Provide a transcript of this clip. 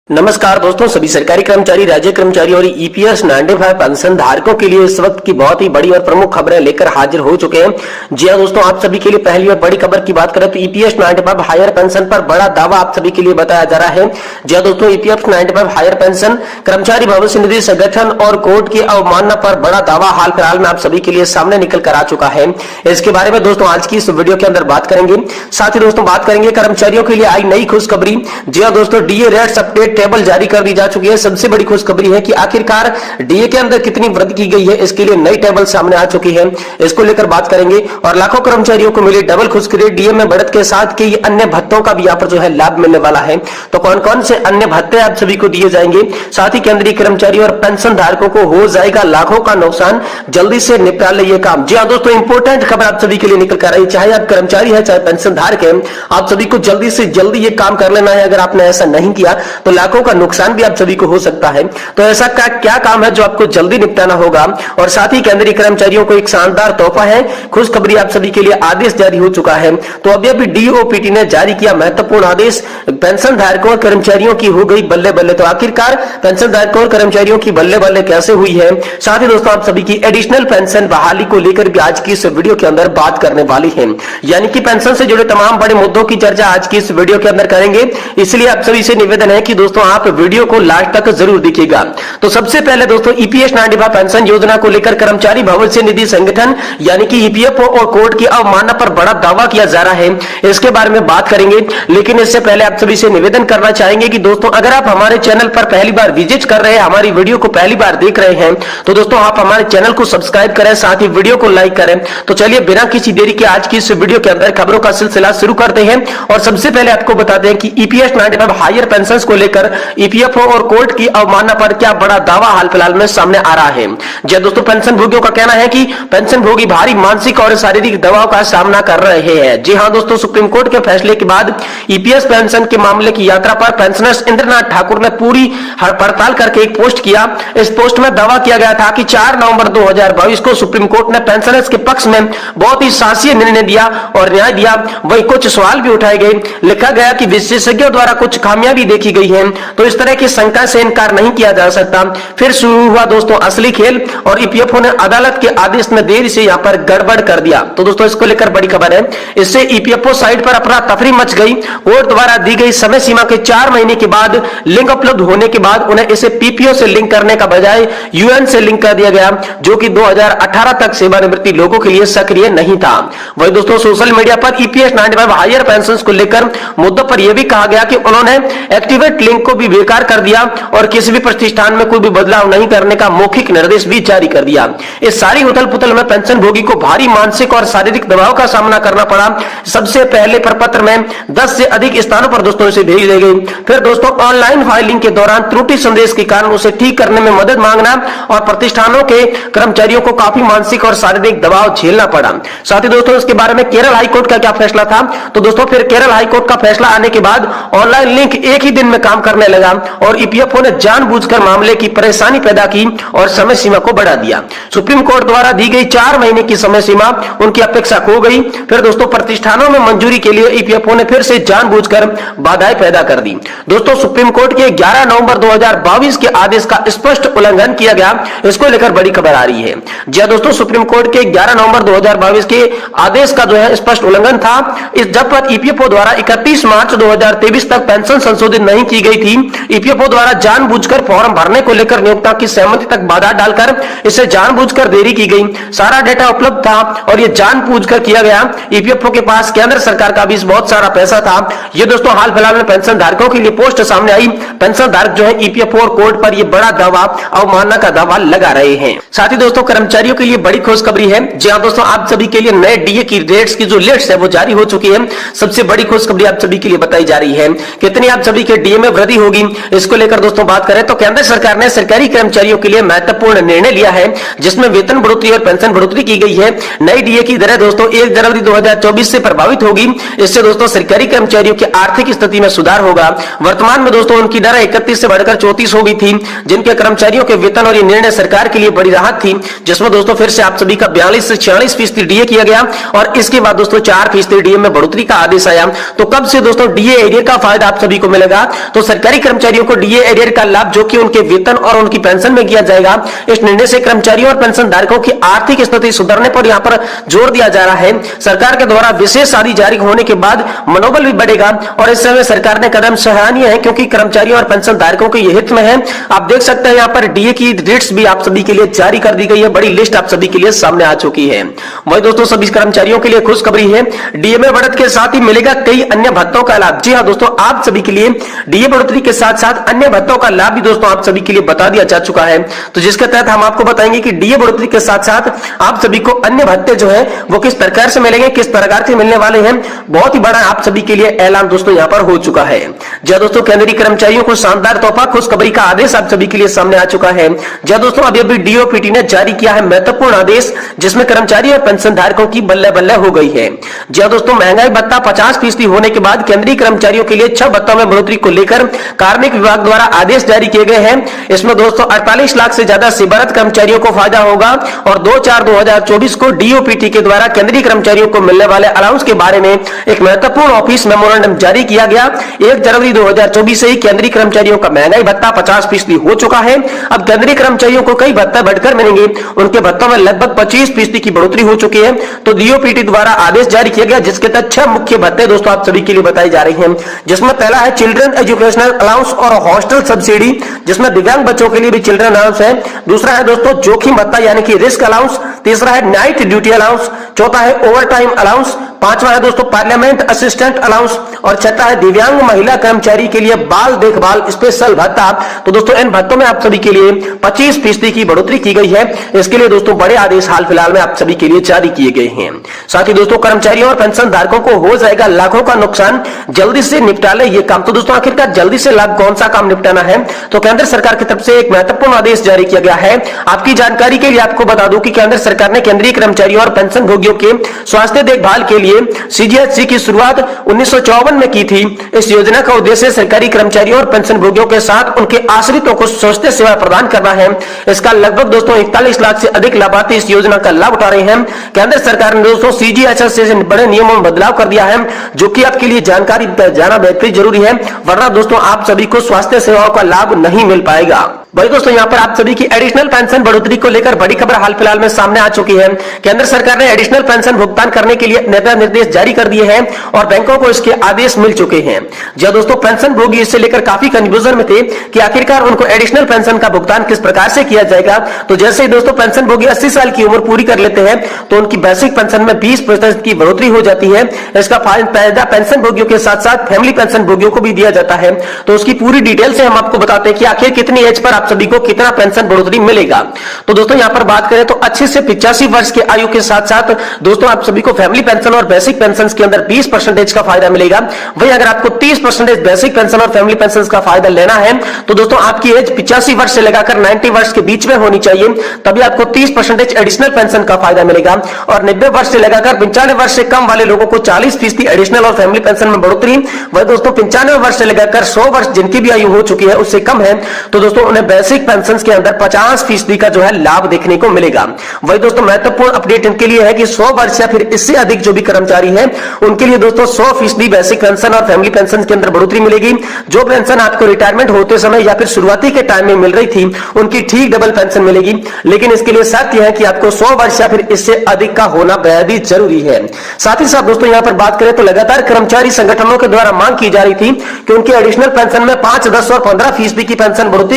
नमस्कार दोस्तों, सभी सरकारी कर्मचारी, राज्य कर्मचारी और ईपीएस 95 पेंशन धारकों के लिए इस वक्त की बहुत ही बड़ी और प्रमुख खबरें लेकर हाजिर हो चुके हैं। जी हां दोस्तों, आप सभी के लिए पहली और बड़ी खबर की बात करें तो ईपीएस 95 हायर पेंशन पर बड़ा दावा आप सभी के लिए बताया जा रहा है। जी हां दोस्तों, ईपीएस 95 हायर पेंशन कर्मचारी भविष्य निधि संगठन और कोर्ट की अवमानना पर बड़ा दावा हाल फिलहाल में आप सभी के लिए सामने निकल कर आ चुका है। इसके बारे में दोस्तों आज की इस वीडियो के अंदर बात करेंगे। साथ ही दोस्तों बात करेंगे कर्मचारियों के लिए आई नई खुशखबरी। जी हां दोस्तों, डीए रेट्स अपडेट टेबल जारी कर दी जा चुकी है। सबसे बड़ी खुशखबरी है कि आखिरकार डीए के अंदर कितनी वृद्धि की गई है, इसके लिए नई टेबल सामने आ चुकी है। इसको लेकर बात करेंगे और लाखों कर्मचारियों को मिली डबल खुशखबरी। डीए में बढ़त के साथ के अन्य भत्तों का भी यहाँ पर जो है लाभ मिलने वाला है। तो कौन कौन से अन्य भत्ते आप सभी को दिए जाएंगे, साथ ही केंद्रीय कर्मचारी और पेंशन धारकों को हो जाएगा लाखों का नुकसान, जल्दी से निपटा ले ये काम। जी हाँ दोस्तों, इंपोर्टेंट खबर आप सभी के लिए निकल कर आई। चाहे आप कर्मचारी है चाहे पेंशन धारक है, आप सभी को जल्दी से जल्दी ये काम कर लेना है। अगर आपने ऐसा नहीं किया तो लाखों का नुकसान भी आप सभी को हो सकता है। तो ऐसा क्या काम है जो आपको जल्दी निपटाना होगा। और साथ ही केंद्रीय कर्मचारियों को एक शानदार तोहफा है, खुशखबरी आप सभी के लिए आदेश जारी हो चुका है। तो अभी डीओपीटी ने जारी किया महत्वपूर्ण आदेश, पेंशन धारकों और कर्मचारियों की हो गई बल्ले बल्ले। तो आखिरकार पेंशन धारकों और कर्मचारियों की बल्ले बल्ले कैसे हुई है। साथ ही दोस्तों आप सभी की एडिशनल पेंशन बहाली को लेकर भी आज की इस वीडियो के अंदर बात करने वाली है। यानी कि पेंशन से जुड़े तमाम बड़े मुद्दों की चर्चा आज की इस वीडियो के अंदर करेंगे। इसलिए आप सभी से निवेदन है कि दोस्तों आप वीडियो को लास्ट तक जरूर देखिएगा। तो सबसे पहले दोस्तों ईपीएस 95 पेंशन योजना को लेकर कर्मचारी भविष्य निधि संगठन यानी कि ईपीएफओ और कोर्ट की अवमानना पर बड़ा दावा किया जा रहा है। इसके बारे में बात करेंगे, लेकिन इससे पहले आप सभी से निवेदन करना चाहेंगे कि दोस्तों अगर आप हमारे चैनल पर पहली बार विजिट कर रहे हैं, हमारी वीडियो को पहली बार देख रहे हैं, तो दोस्तों आप हमारे चैनल को सब्सक्राइब करें, साथ ही वीडियो को लाइक करें। तो चलिए बिना किसी देरी के आज की इस वीडियो के अंदर खबरों का सिलसिला शुरू करते हैं। और सबसे पहले आपको बता दें कि ईपीएस 95 हायर पेंशन को लेकर ईपीएफओ और कोर्ट की अवमानना पर क्या बड़ा दावा हाल फिलहाल में सामने आ रहा है। जी दोस्तों, पेंशन भोगियों का कहना है कि पेंशन भोगी भारी मानसिक और शारीरिक दबाव का सामना कर रहे हैं। जी हां दोस्तों, सुप्रीम कोर्ट के फैसले के बाद ईपीएस पेंशन के मामले की यात्रा पर पेंशनर्स इंद्रनाथ ठाकुर ने पूरी हड़ताल करके एक पोस्ट किया। इस पोस्ट में दावा किया गया था कि 4 नवंबर 2022 को सुप्रीम कोर्ट ने पेंशनर्स के पक्ष में बहुत ही शासीय निर्णय दिया और न्याय दिया। वही कुछ सवाल भी उठाए गए। लिखा गया कि विशेषज्ञों द्वारा कुछ खामियां भी देखी गई हैं, तो इस तरह की शंका से इनकार नहीं किया जा सकता। फिर शुरू हुआ दोस्तों असली खेल और ईपीएफओ ने अदालत के आदेश में देरी से यहां पर गड़बड़ कर दिया। तो दोस्तों इसको लेकर बड़ी खबर है। इससे ईपीएफओ साइट पर अफरा तफरी मच गई। कोर्ट द्वारा दी गई समय सीमा के 4 महीने के बाद लिंक उपलब्ध होने के बाद उन्हें इसे पीपीओ से लिंक करने का बजाय यूएन से लिंक कर दिया गया, जो कि 2018 तक सेवानिवृत्ति लोगों के लिए सक्रिय नहीं था। वही दोस्तों सोशल मीडिया पर ईपीएस 95 हायर पेंशन को लेकर मुद्दों पर यह भी कहा गया कि उन्होंने एक्टिवेट लिंक को भी बेकार कर दिया और किसी भी प्रतिष्ठान में कोई भी बदलाव नहीं करने का मौखिक निर्देश भी जारी कर दिया। इस सारी उथल पुथल में पेंशन भोगी को भारी मानसिक और शारीरिक दबाव का सामना करना पड़ा। सबसे पहले प्रपत्र में 10 से अधिक स्थानों पर दोस्तों इसे भेज दी गई। फिर दोस्तों ऑनलाइन फाइलिंग के दौरान त्रुटि संदेश के कारण उसे ठीक करने में मदद मांगना और प्रतिष्ठानों के कर्मचारियों को काफी मानसिक और शारीरिक दबाव झेलना पड़ा। साथ ही दोस्तों इसके बारे में केरल हाईकोर्ट का क्या फैसला था, तो दोस्तों फिर केरल हाईकोर्ट का फैसला आने के बाद ऑनलाइन लिंक एक ही दिन में काम करने लगा और ईपीएफओ ने जानबूझकर मामले की परेशानी पैदा की और समय सीमा को बढ़ा दिया। सुप्रीम कोर्ट द्वारा दी गई 4 महीने की समय सीमा उनकी अपेक्षा खो गई। फिर दोस्तों प्रतिष्ठानों में मंजूरी के लिए ईपीएफओ ने फिर से जानबूझकर बाधाएं पैदा कर दी। दोस्तों सुप्रीम कोर्ट के 11 नवंबर 2022 के आदेश का स्पष्ट उल्लंघन किया गया। इसको लेकर बड़ी खबर आ रही है। जी दोस्तों, सुप्रीम कोर्ट के 11 नवंबर 2022 के आदेश का जो है स्पष्ट उल्लंघन था। इस जब पर ईपीएफओ द्वारा 31 मार्च 2023 तक पेंशन संशोधित नहीं की गई थी। ईपीएफओ द्वारा जानबूझकर फॉर्म भरने को लेकर नियोक्ता की सहमति तक बाधा डालकर इसे जानबूझकर देरी की गई। सारा डेटा उपलब्ध था और यह जानबूझकर किया गया। ईपीएफओ के पास केंद्र सरकार का भी बहुत सारा पैसा था। ये दोस्तों हाल फिलहाल में पेंशन धारकों के लिए पोस्ट सामने आई। पेंशन धारक जो है ईपीएफओ और कोर्ट पर यह बड़ा दावा, अवमानना का दावा लगा रहे हैं। साथ ही दोस्तों कर्मचारियों के लिए बड़ी खुशखबरी है। जी हां दोस्तों, आप सभी के लिए नए डीए की रेट्स की जो लिस्ट है वो जारी हो चुकी है। सबसे बड़ी खुशखबरी आप सभी के लिए बताई जा रही है। कितनी आप सभी के डीए में वृद्धि होगी, इसको लेकर दोस्तों बात करें तो केंद्र सरकार ने सरकारी कर्मचारियों के लिए महत्वपूर्ण निर्णय लिया है, जिसमें वेतन बढ़ोतरी और पेंशन बढ़ोतरी की गई है। नई डीए की दरें दोस्तों 1 जनवरी 2024 से प्रभावित होगी। इससे दोस्तों सरकारी कर्मचारियों की आर्थिक स्थिति में सुधार होगा। वर्तमान में दोस्तों उनकी दर 31 से बढ़कर 34 हो गई थी, जिनके कर्मचारियों के वेतन और ये निर्णय सरकार के लिए बड़ी राहत थी, जिसमें दोस्तों फिर से आप सभी का 42 से 46% डीए किया गया और इसके बाद दोस्तों 4% डीए में बढ़ोतरी का आदेश आया। तो कब से दोस्तों डीए एरिया का फायदा आप सभी को मिलेगा, तो सरकारी कर्मचारियों को डीए एरियर का लाभ जो कि उनके वेतन और उनकी पेंशन में किया जाएगा। इस निर्णय से कर्मचारियों और पेंशन धारकों की आर्थिक स्थिति सुधरने पर यहाँ पर जोर दिया जा रहा है। सरकार के द्वारा विशेष आदेश जारी होने के बाद मनोबल भी बढ़ेगा और इस समय सरकार ने कदम सराहनीय है क्योंकि कर्मचारियों और पेंशन धारकों के हित में है। आप देख सकते हैं यहाँ पर डीए की रेट्स भी आप सभी के लिए जारी कर दी गई है। बड़ी लिस्ट आप सभी के लिए सामने आ चुकी है। वही दोस्तों सभी कर्मचारियों के लिए खुशखबरी है, डीए में बढ़त के साथ ही मिलेगा कई अन्य भत्तों का लाभ। जी हाँ दोस्तों, आप सभी के लिए डीए बढ़ोतरी के साथ साथ अन्य भत्तों का लाभ भी दोस्तों आप सभी के लिए बता दिया जा चुका है। तो जिसके तहत हम आपको बताएंगे कि डीए बढ़ोतरी के साथ साथ आप सभी को अन्य भत्ते जो है वो किस प्रकार से मिलेंगे, किस प्रकार से मिलने वाले हैं। बहुत ही बड़ा आप सभी के लिए ऐलान दोस्तों यहाँ पर हो चुका है। जी दोस्तों, केंद्रीय कर्मचारियों को शानदार तोहफा, खुशखबरी का आदेश आप सभी के लिए सामने आ चुका है। जी दोस्तों, अभी डीओपीटी ने जारी किया है महत्वपूर्ण आदेश जिसमें कर्मचारी और पेंशन धारकों की बल्ले बल्ले हो गई है। जी दोस्तों, महंगाई भत्ता 50% होने के बाद केंद्रीय कर्मचारियों के लिए 6 भत्तों में बढ़ोतरी को लेकर कार्मिक विभाग द्वारा आदेश जारी किए गए हैं। इसमें दोस्तों 48 लाख से ज्यादा सेवारत कर्मचारियों को फायदा होगा और 2/4/2024 को डीओपीटी के द्वारा केंद्रीय कर्मचारियों को मिलने वाले अलाउंस के बारे में एक महत्वपूर्ण ऑफिस मेमोरेंडम जारी किया गया। 1 जनवरी 2024 से ही केंद्रीय कर्मचारियों का महंगाई भत्ता 50% हो चुका है। अब केंद्रीय कर्मचारियों को कई भत्ते बढ़कर मिलेंगे, उनके भत्तों में लगभग 25% की बढ़ोतरी हो चुकी है। तो डीओपीटी द्वारा आदेश जारी किया गया जिसके तहत 6 मुख्य भत्ते दोस्तों आप सभी के लिए बताई जा रही हैं, जिसमें पहला है चिल्ड्रन एजुकेशनल अलाउंस और हॉस्टल सब्सिडी, जिसमें दिव्यांग बच्चों के लिए भी चिल्ड्रन अलाउंस है। दूसरा है दोस्तों जोखिम भत्ता यानी कि रिस्क अलाउंस। तीसरा है नाइट ड्यूटी अलाउंस। चौथा है ओवर टाइम अलाउंस। पांचवा है दोस्तों पार्लियामेंट असिस्टेंट अलाउंस और छठा है दिव्यांग महिला कर्मचारी के लिए बाल देखभाल स्पेशल भत्ता। तो दोस्तों इन भत्तों में आप सभी के लिए 25% की बढ़ोतरी की गई है। इसके लिए दोस्तों बड़े आदेश हाल फिलहाल में आप सभी के लिए जारी किए गए हैं। साथ ही दोस्तों कर्मचारियों और पेंशन धारकों को हो जाएगा लाखों का नुकसान, जल्दी से निपटा ले ये काम। तो दोस्तों आखिरकार जल्दी से लाभ कौन सा काम निपटाना है, तो केंद्र सरकार की तरफ से एक महत्वपूर्ण आदेश जारी किया गया है। आपकी जानकारी के लिए आपको बता दूं कि केंद्र सरकार ने केंद्रीय कर्मचारियों और पेंशन भोगियों के स्वास्थ्य देखभाल के लिए सीजीएचसी की शुरुआत 1954 में की थी। इस योजना का उद्देश्य सरकारी कर्मचारियों और पेंशन भोगियों के साथ उनके आश्रितों को स्वास्थ्य सेवा प्रदान करना है। इसका लगभग दोस्तों 41 लाख से अधिक लाभार्थी इस योजना का लाभ उठा रहे हैं। केंद्र सरकार ने दोस्तों सीजीएचएस से बड़े नियमों में बदलाव कर दिया है, जो कि आपके लिए जानकारी जाना बेहतरीन जरूरी है, वरना दोस्तों आप सभी को स्वास्थ्य सेवाओं का लाभ नहीं मिल पाएगा। भाई दोस्तों यहाँ पर आप सभी की एडिशनल पेंशन बढ़ोतरी को लेकर बड़ी खबर हाल फिलहाल में सामने आ चुकी है। केंद्र सरकार ने एडिशनल पेंशन भुगतान करने के लिए निर्देश जारी कर दिए हैं और बैंकों को इसके आदेश मिल चुके हैं। जब दोस्तों पेंशन भोगी इससे लेकर काफी कंफ्यूजन में थे कि आखिरकार उनको एडिशनल पेंशन का भुगतान किस प्रकार से किया जाएगा। तो जैसे ही दोस्तों पेंशन भोगी 80 साल की उम्र पूरी कर लेते हैं तो उनकी बेसिक पेंशन में 20% की बढ़ोतरी हो जाती है। इसका फायदा पेंशन भोगियों के साथ साथ फैमिली पेंशन भोगियों को भी दिया जाता है। तो उसकी पूरी डिटेल से हम आपको बताते हैं कि आखिर कितनी एज पर सभी को कितना पेंशन बढ़ोतरी मिलेगा। तो दोस्तों यहां पर बात करें तो 80 से 85 वर्ष की आयु के साथ साथ दोस्तों आप सभी को फैमिली पेंशन और बेसिक पेंशन के अंदर 20% का फायदा मिलेगा। वहीं अगर आपको 30% बेसिक पेंशन और फैमिली पेंशन का फायदा लेना है तो दोस्तों आपकी एज 85 वर्ष से लगाकर 90 वर्ष के बीच में होनी चाहिए, तभी आपको 30% एडिशनल पेंशन का फायदा मिलेगा। और 90 वर्ष से लगाकर 95 वर्ष से कम वाले लोगों को 40% एडिशनल और फैमिली पेंशन में बढ़ोतरी। वही दोस्तों 95 वर्ष से लगाकर 100 वर्ष जिनकी भी आयु हो चुकी है उससे कम है तो दोस्तों उन्हें बेसिक पेंशन के अंदर 50% का जो है लाभ देखने को मिलेगा। वही दोस्तों महत्वपूर्ण अपडेट इनके लिए है कि 100 वर्ष या फिर इससे अधिक जो भी कर्मचारी हैं उनके लिए दोस्तों 100% बेसिक पेंशन और फैमिली पेंशन के अंदर बढ़ोतरी मिलेगी। जो पेंशन आपको रिटायरमेंट होते समय या फिर शुरुआती के टाइम में मिल रही थी उनकी ठीक डबल पेंशन मिलेगी, लेकिन इसके लिए शर्त यह है कि आपको 100 वर्ष या फिर इससे अधिक का होना बेहद ही जरूरी है। साथ ही साथ दोस्तों यहां पर बात करें तो लगातार कर्मचारी संगठनों के द्वारा मांग की जा रही थी कि उनके एडिशनल पेंशन में 5, 10 और 15% की पेंशन बढ़ोतरी